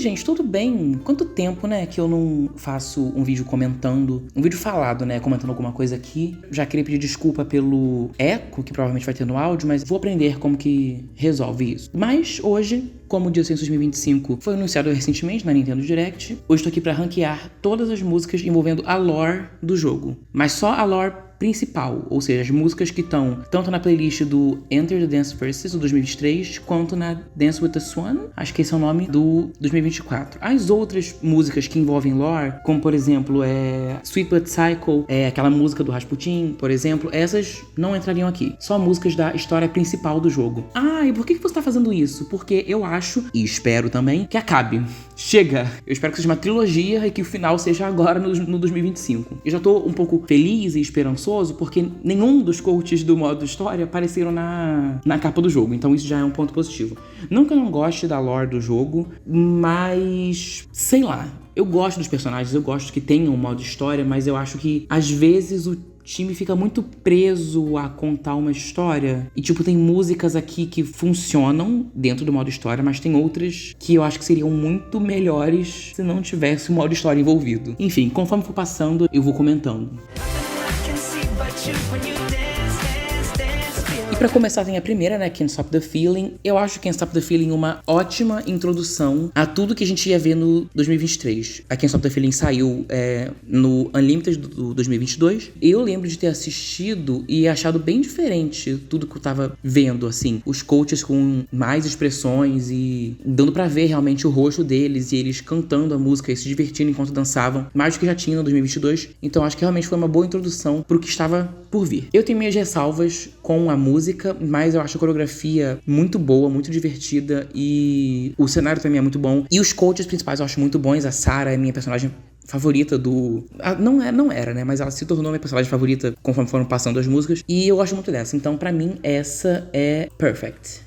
gente, tudo bem? Quanto tempo, né, que eu não faço um vídeo comentando, um vídeo falado, né, comentando alguma coisa aqui. Já queria pedir desculpa pelo eco que provavelmente vai ter no áudio, mas vou aprender como que resolve isso. Mas hoje, como o DualSense 2025 foi anunciado recentemente na Nintendo Direct, hoje tô aqui pra ranquear todas as músicas envolvendo a lore do jogo, mas só a lore principal, ou seja, as músicas que estão tanto na playlist do Enter the Dance Versus do 2023, quanto na Dance with the Swan, acho que esse é o nome, do 2024. As outras músicas que envolvem lore, como por exemplo Sweet But Psycho, aquela música do Rasputin, por exemplo, essas não entrariam aqui. Só músicas da história principal do jogo. Ah, e por que você tá fazendo isso? Porque eu acho, e espero também, que acabe. Chega! Eu espero que seja uma trilogia e que o final seja agora no 2025. Eu já tô um pouco feliz e esperançoso porque nenhum dos coaches do modo história apareceram na capa do jogo, então isso já é um ponto positivo. Não que eu não goste da lore do jogo, mas sei lá, eu gosto dos personagens, eu gosto que tenham um modo história, mas eu acho que às vezes o time fica muito preso a contar uma história. E, tem músicas aqui que funcionam dentro do modo história, mas tem outras que eu acho que seriam muito melhores se não tivesse o modo história envolvido. Enfim, conforme for passando, eu vou comentando. E pra começar tem a primeira, né, Can't Stop the Feeling. Eu acho Can't Stop the Feeling uma ótima introdução a tudo que a gente ia ver no 2023. A Can't Stop the Feeling saiu no Unlimited do 2022. Eu lembro de ter assistido e achado bem diferente tudo que eu tava vendo, assim. Os coaches com mais expressões e dando pra ver realmente o rosto deles e eles cantando a música e se divertindo enquanto dançavam, mais do que já tinha no 2022. Então acho que realmente foi uma boa introdução pro que estava por vir. Eu tenho minhas ressalvas com a música, mas eu acho a coreografia muito boa, muito divertida e o cenário também é muito bom. E os coaches principais eu acho muito bons. A Sarah é minha personagem favorita do... Não era, né? Mas ela se tornou minha personagem favorita conforme foram passando as músicas. E eu gosto muito dessa. Então, pra mim, essa é perfect.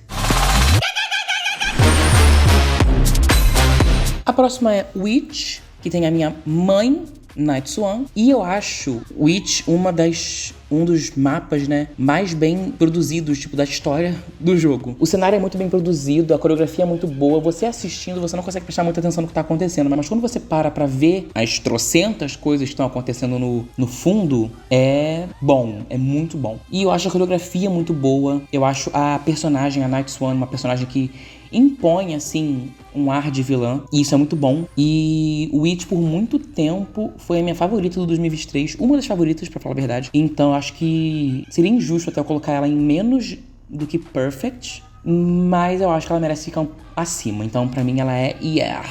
A próxima é Witch, que tem a minha mãe, Night Swan, e eu acho Witch um dos mapas, né, mais bem produzidos, da história do jogo. O cenário é muito bem produzido, a coreografia é muito boa, você assistindo, você não consegue prestar muita atenção no que tá acontecendo, mas quando você para pra ver as trocentas coisas que estão acontecendo no fundo, é bom, é muito bom. E eu acho a coreografia muito boa, eu acho a personagem, a Night Swan, uma personagem que impõe, assim, um ar de vilã, e isso é muito bom. E o Witch, por muito tempo, foi a minha favorita do 2023, uma das favoritas, pra falar a verdade. Então, eu acho que seria injusto até eu colocar ela em menos do que Perfect, mas eu acho que ela merece ficar acima. Então, pra mim, ela é Yeah!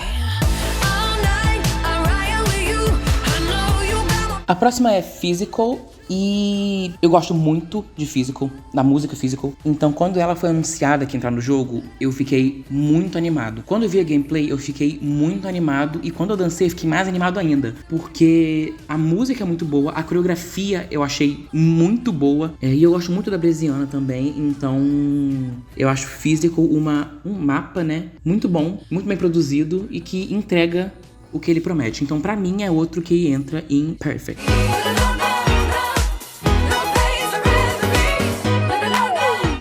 A próxima é Physical. E eu gosto muito de Physical, da música Physical. Então, quando ela foi anunciada que ia entrar no jogo, eu fiquei muito animado. Quando eu vi a gameplay, eu fiquei muito animado. E quando eu dancei, eu fiquei mais animado ainda. Porque a música é muito boa, a coreografia eu achei muito boa. E eu gosto muito da Bresiana também. Então, eu acho Physical um mapa, né, muito bom, muito bem produzido e que entrega o que ele promete. Então, pra mim, é outro que entra em Perfect.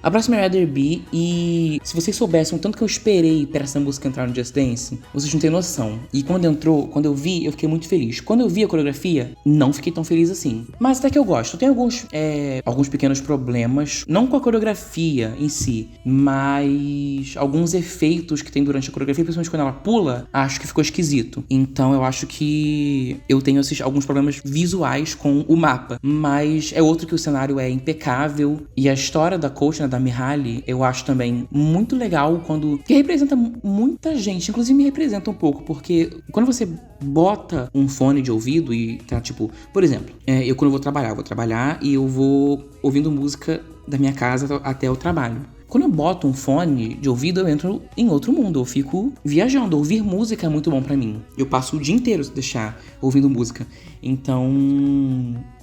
A próxima é Rather Be, e se vocês soubessem o tanto que eu esperei pra essa música entrar no Just Dance, vocês não têm noção. E quando entrou, quando eu vi, eu fiquei muito feliz. Quando eu vi a coreografia, não fiquei tão feliz assim. Mas até que eu gosto. Tem alguns pequenos problemas, não com a coreografia em si, mas alguns efeitos que tem durante a coreografia, principalmente quando ela pula, acho que ficou esquisito. Então eu acho que eu tenho alguns problemas visuais com o mapa. Mas é outro que o cenário é impecável, e a história da coach, né, da Mihaly, eu acho também muito legal que representa muita gente, inclusive me representa um pouco, porque quando você bota um fone de ouvido e tá por exemplo, eu quando eu vou trabalhar e eu vou ouvindo música da minha casa até o trabalho. Quando eu boto um fone de ouvido, eu entro em outro mundo, eu fico viajando. Ouvir música é muito bom pra mim. Eu passo o dia inteiro se deixar ouvindo música. Então,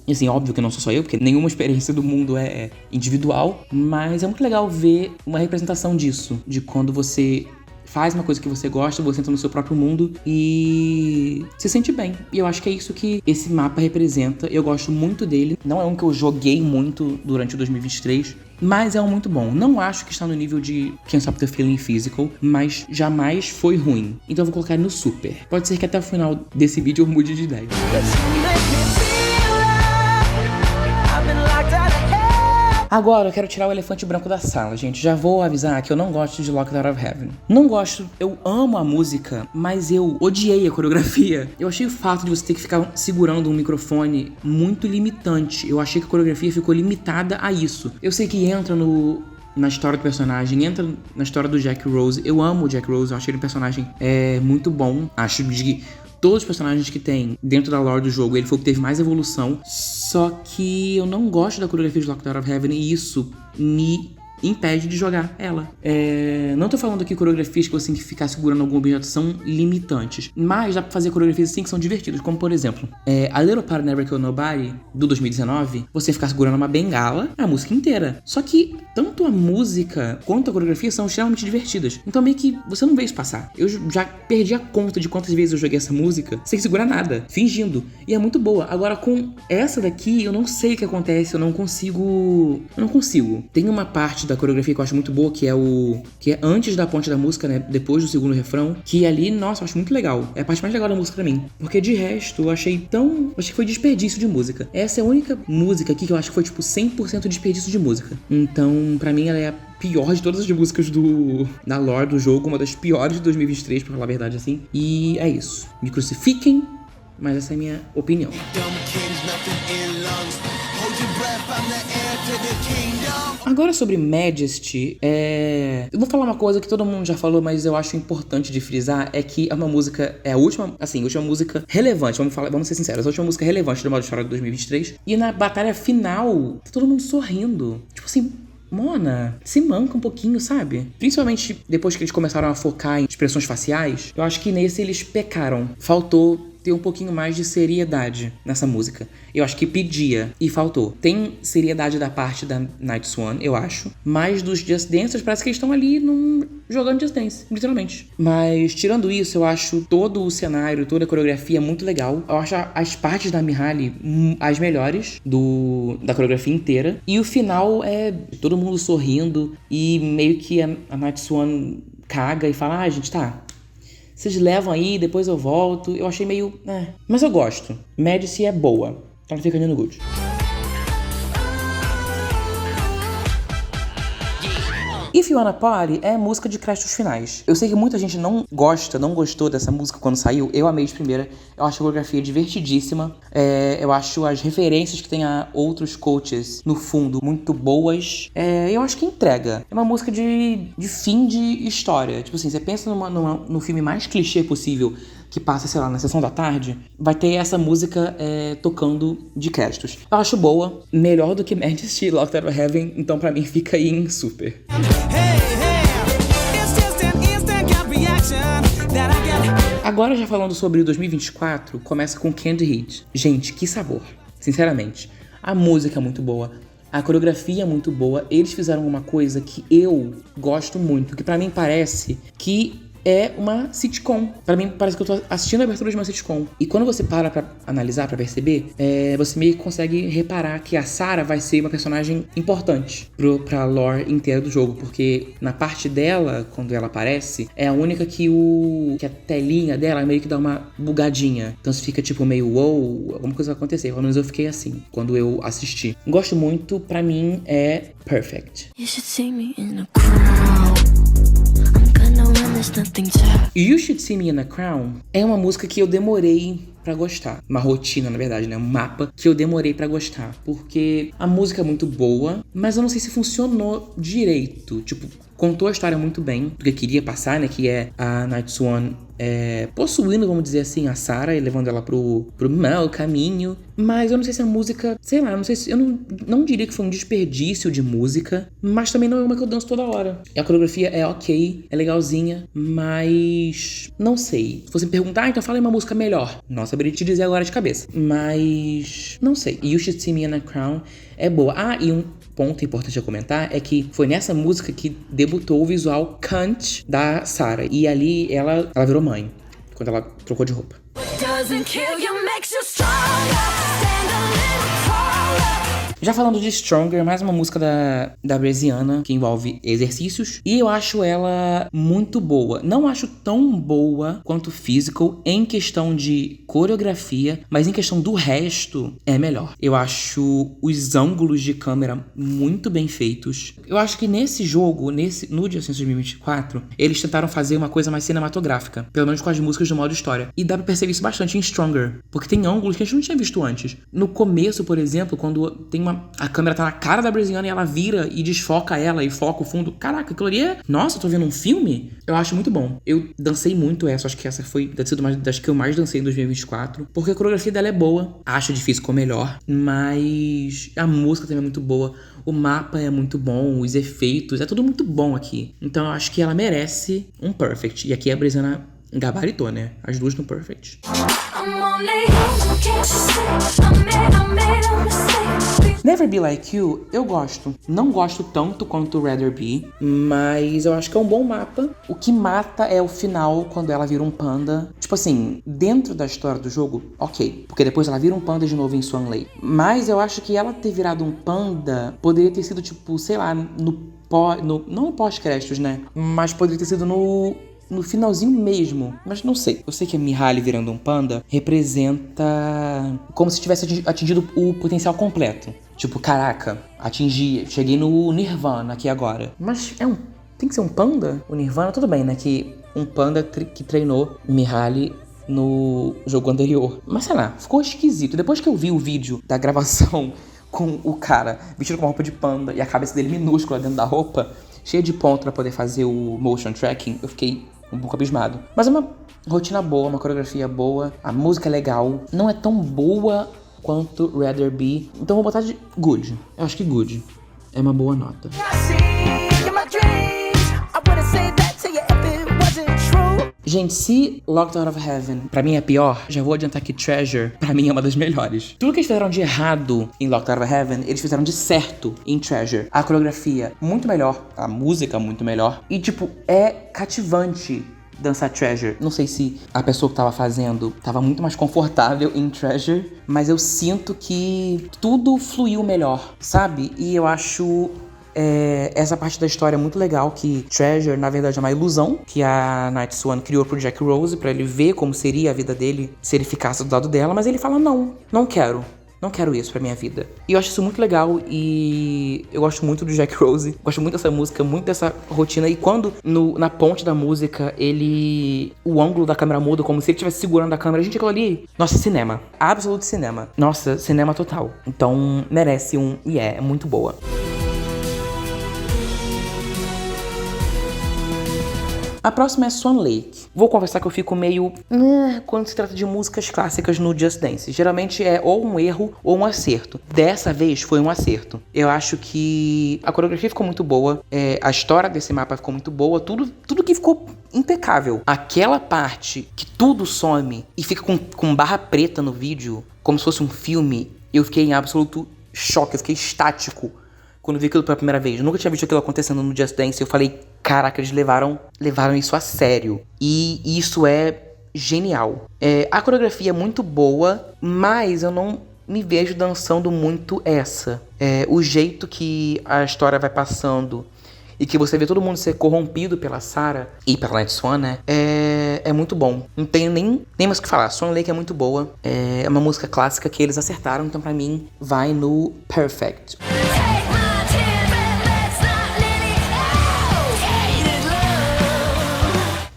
assim, óbvio que não sou só eu, porque nenhuma experiência do mundo é individual, mas é muito legal ver uma representação disso, de quando você faz uma coisa que você gosta, você entra no seu próprio mundo e se sente bem. E eu acho que é isso que esse mapa representa. Eu gosto muito dele. Não é um que eu joguei muito durante o 2023, mas é um muito bom. Não acho que está no nível de Can't Stop the Feeling Physical, mas jamais foi ruim. Então eu vou colocar ele no super. Pode ser que até o final desse vídeo eu mude de ideia. Agora eu quero tirar o elefante branco da sala, gente. Já vou avisar que eu não gosto de Locked Out of Heaven. Não gosto, eu amo a música, mas eu odiei a coreografia. Eu achei o fato de você ter que ficar segurando um microfone muito limitante. Eu achei que a coreografia ficou limitada a isso. Eu sei que entra na história do personagem, entra na história do Jack Rose. Eu amo o Jack Rose, eu achei ele um personagem muito bom. Acho que todos os personagens que tem dentro da lore do jogo, ele foi o que teve mais evolução. Só que eu não gosto da coreografia de Locked Out of Heaven e isso me impede de jogar ela. Não tô falando aqui coreografias que você tem que ficar segurando algum objeto são limitantes, mas dá pra fazer coreografias assim que são divertidas, como por exemplo, A Little Part Never Kill Nobody, do 2019, você ficar segurando uma bengala a música inteira. Só que tanto a música quanto a coreografia são extremamente divertidas, então meio que você não vê isso passar. Eu já perdi a conta de quantas vezes eu joguei essa música sem segurar nada, fingindo, e é muito boa. Agora com essa daqui, eu não sei o que acontece, eu não consigo. Tem uma parte da coreografia que eu acho muito boa, que é antes da ponte da música, né, depois do segundo refrão, que ali, nossa, eu acho muito legal. É a parte mais legal da música pra mim, porque de resto, eu achei que foi desperdício de música. Essa é a única música aqui que eu acho que foi, tipo, 100% desperdício de música. Então, pra mim, ela é a pior de todas as músicas da lore do jogo, uma das piores de 2023, pra falar a verdade, assim. E é isso. Me crucifiquem, mas essa é a minha opinião. Agora sobre Majesty, eu vou falar uma coisa que todo mundo já falou, mas eu acho importante de frisar, é que é uma música, a última música relevante, vamos ser sinceros, a última música relevante do modo história de 2023, e na batalha final, tá todo mundo sorrindo, tipo assim, Mona, se manca um pouquinho, sabe? Principalmente depois que eles começaram a focar em expressões faciais, eu acho que nesse eles pecaram, faltou ter um pouquinho mais de seriedade nessa música. Eu acho que pedia e faltou. Tem seriedade da parte da Night Swan, eu acho, mas dos Just Dancers parece que eles estão ali jogando Just Dance, literalmente. Mas tirando isso, eu acho todo o cenário, toda a coreografia muito legal. Eu acho as partes da Mihaly as melhores da coreografia inteira. E o final é todo mundo sorrindo e meio que a Night Swan caga e fala, gente, tá, vocês levam aí, depois eu volto. Eu achei meio... Mas eu gosto. Majesty é boa. Ela fica ali no good. If You Wanna Party é música de créditos finais. Eu sei que muita gente não gostou dessa música quando saiu. Eu amei de primeira. Eu acho a coreografia divertidíssima. Eu acho as referências que tem a outros coaches no fundo muito boas. Eu acho que entrega. É uma música de fim de história. Tipo assim, você pensa no filme mais clichê possível que passa, sei lá, na sessão da tarde, vai ter essa música tocando de créditos. Eu acho boa, melhor do que Majesty e Locked Out of Heaven, então pra mim fica aí em super. Agora já falando sobre 2024, começa com Candy Heat. Gente, que sabor, sinceramente. A música é muito boa, a coreografia é muito boa, eles fizeram uma coisa que eu gosto muito, que pra mim parece que é uma sitcom. Pra mim, parece que eu tô assistindo a abertura de uma sitcom. E quando você para pra analisar, pra perceber, você meio que consegue reparar que a Sarah vai ser uma personagem importante pra lore inteira do jogo. Porque na parte dela, quando ela aparece, é a única que a telinha dela meio que dá uma bugadinha. Então você fica tipo meio, wow, alguma coisa vai acontecer. Pelo menos eu fiquei assim, quando eu assisti. Gosto muito, pra mim, é perfect. You should see me in a crowd. You Should See Me in a Crown é uma música que eu demorei pra gostar. Uma rotina, na verdade, né? Um mapa que eu demorei pra gostar. Porque a música é muito boa, mas eu não sei se funcionou direito. Tipo, contou a história muito bem do que queria passar, né? Que é a Night Swan possuindo, vamos dizer assim, a Sarah e levando ela pro mau caminho. Mas eu não sei se a música, sei lá, eu não diria que foi um desperdício de música, mas também não é uma que eu danço toda hora. A coreografia é ok, é legalzinha, mas não sei. Se você me perguntar, então fala aí uma música melhor. Não saberia te dizer agora de cabeça. Mas não sei. You Should See Me in a Crown é boa. E um ponto importante a comentar é que foi nessa música que debutou o visual Cunt da Sarah. E ali ela virou mãe, quando ela trocou de roupa. Já falando de Stronger, mais uma música da Brezziana, que envolve exercícios. E eu acho ela muito boa. Não acho tão boa quanto Physical em questão de coreografia, mas em questão do resto, é melhor. Eu acho os ângulos de câmera muito bem feitos. Eu acho que nesse jogo, no Just Dance 2024, eles tentaram fazer uma coisa mais cinematográfica. Pelo menos com as músicas do modo história. E dá pra perceber isso bastante em Stronger. Porque tem ângulos que a gente não tinha visto antes. No começo, por exemplo, quando tem a câmera tá na cara da Brezziana e ela vira e desfoca ela e foca o fundo. Caraca, aquilo ali é... Nossa, eu tô vendo um filme? Eu acho muito bom. Eu dancei muito essa. Acho que essa foi... Deve ter sido uma das que eu mais dancei em 2024. Porque a coreografia dela é boa. Acho difícil ficou melhor. Mas a música também é muito boa. O mapa é muito bom. Os efeitos. É tudo muito bom aqui. Então eu acho que ela merece um Perfect. E aqui a Brezziana gabaritou, né? As duas no Perfect. Never Be Like You, eu gosto. Não gosto tanto quanto Rather Be, mas eu acho que é um bom mapa. O que mata é o final, quando ela vira um panda. Tipo assim, dentro da história do jogo, ok. Porque depois ela vira um panda de novo em Swan Lake. Mas eu acho que ela ter virado um panda poderia ter sido, tipo, sei lá, não no pós-créditos, né? Mas poderia ter sido no finalzinho mesmo. Mas não sei. Eu sei que a Mihaly virando um panda representa como se tivesse atingido o potencial completo. Tipo, caraca, cheguei no Nirvana aqui agora. Mas tem que ser um panda? O Nirvana, tudo bem, né? Que um panda que treinou Mihaly no jogo anterior. Mas sei lá, ficou esquisito. Depois que eu vi o vídeo da gravação com o cara vestido com uma roupa de panda e a cabeça dele minúscula dentro da roupa, cheia de ponto pra poder fazer o motion tracking, eu fiquei um pouco abismado. Mas é uma rotina boa, uma coreografia boa, a música é legal, não é tão boa quanto Rather Be, então vou botar de Good. Eu acho que Good é uma boa nota. Gente, se Locked Out of Heaven pra mim é pior, já vou adiantar que Treasure pra mim é uma das melhores. Tudo que eles fizeram de errado em Locked Out of Heaven, eles fizeram de certo em Treasure. A coreografia muito melhor, a música muito melhor e tipo, é cativante dançar Treasure. Não sei se a pessoa que tava fazendo tava muito mais confortável em Treasure, mas eu sinto que tudo fluiu melhor, sabe? E eu acho essa parte da história é muito legal, que Treasure, na verdade, é uma ilusão que a Night Swan criou pro Jack Rose pra ele ver como seria a vida dele se ele ficasse do lado dela, mas ele fala, não quero isso pra minha vida. E eu acho isso muito legal e eu gosto muito do Jack Rose, gosto muito dessa música, muito dessa rotina. E quando na ponte da música, o ângulo da câmera muda, como se ele estivesse segurando a câmera, gente, aquilo ali, nossa, cinema, absoluto cinema. Nossa, cinema total. Então, merece é muito boa. A próxima é Swan Lake. Vou confessar que eu fico meio... quando se trata de músicas clássicas no Just Dance. Geralmente é ou um erro ou um acerto. Dessa vez foi um acerto. Eu acho que a coreografia ficou muito boa. A história desse mapa ficou muito boa. Tudo que ficou impecável. Aquela parte que tudo some e fica com barra preta no vídeo, como se fosse um filme, eu fiquei em absoluto choque. Eu fiquei estático quando vi aquilo pela primeira vez. Eu nunca tinha visto aquilo acontecendo no Just Dance. Eu falei, caraca, eles levaram isso a sério. E isso é genial. A coreografia é muito boa, mas eu não me vejo dançando muito essa. O jeito que a história vai passando e que você vê todo mundo ser corrompido pela Sarah e pela Night Swan, né? É muito bom. Não tenho nem mais o que falar. Swan Lake é muito boa. É uma música clássica que eles acertaram, então pra mim vai no Perfect.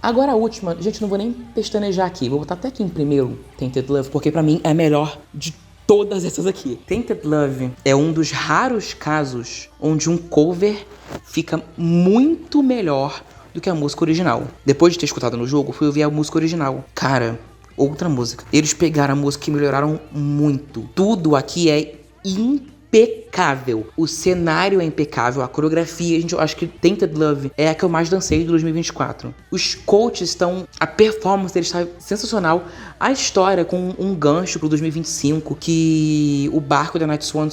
Agora a última, gente, não vou nem pestanejar aqui, vou botar até aqui em primeiro Tainted Love, porque pra mim é a melhor de todas essas aqui. Tainted Love é um dos raros casos onde um cover fica muito melhor do que a música original. Depois de ter escutado no jogo, fui ouvir a música original. Cara, outra música. Eles pegaram a música e melhoraram muito. Tudo aqui é impecável. O cenário é impecável, a coreografia, gente, eu acho que Tainted Love é a que eu mais dancei de 2024. Os coaches estão... A performance deles está sensacional. A história com um gancho pro 2025, que o barco da Night Swan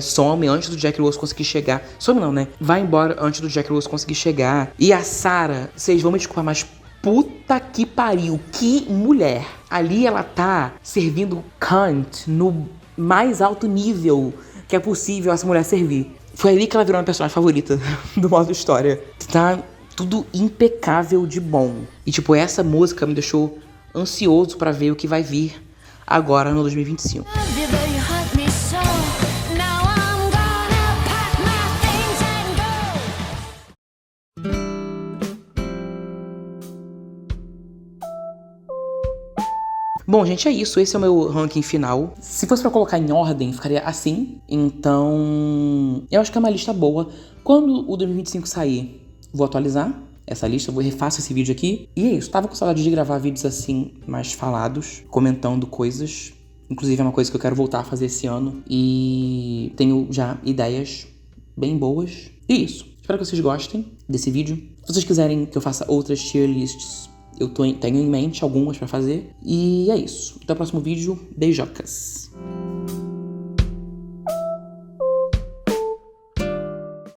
some antes do Jack Rose conseguir chegar. Some não, né? Vai embora antes do Jack Rose conseguir chegar. E a Sarah, vocês vão me desculpar, mas puta que pariu, que mulher. Ali ela tá servindo Kant no mais alto nível que é possível essa mulher servir. Foi ali que ela virou minha personagem favorita do modo história. Tá tudo impecável de bom. E tipo, essa música me deixou ansioso pra ver o que vai vir agora no 2025. Bom, gente, é isso. Esse é o meu ranking final. Se fosse pra colocar em ordem, ficaria assim. Então, eu acho que é uma lista boa. Quando o 2025 sair, vou atualizar essa lista, vou refaço esse vídeo aqui. E é isso. Tava com saudade de gravar vídeos assim, mais falados, comentando coisas. Inclusive, é uma coisa que eu quero voltar a fazer esse ano. E tenho já ideias bem boas. E é isso. Espero que vocês gostem desse vídeo. Se vocês quiserem que eu faça outras tier lists, eu tenho em mente algumas pra fazer. E é isso. Até o próximo vídeo. Beijocas.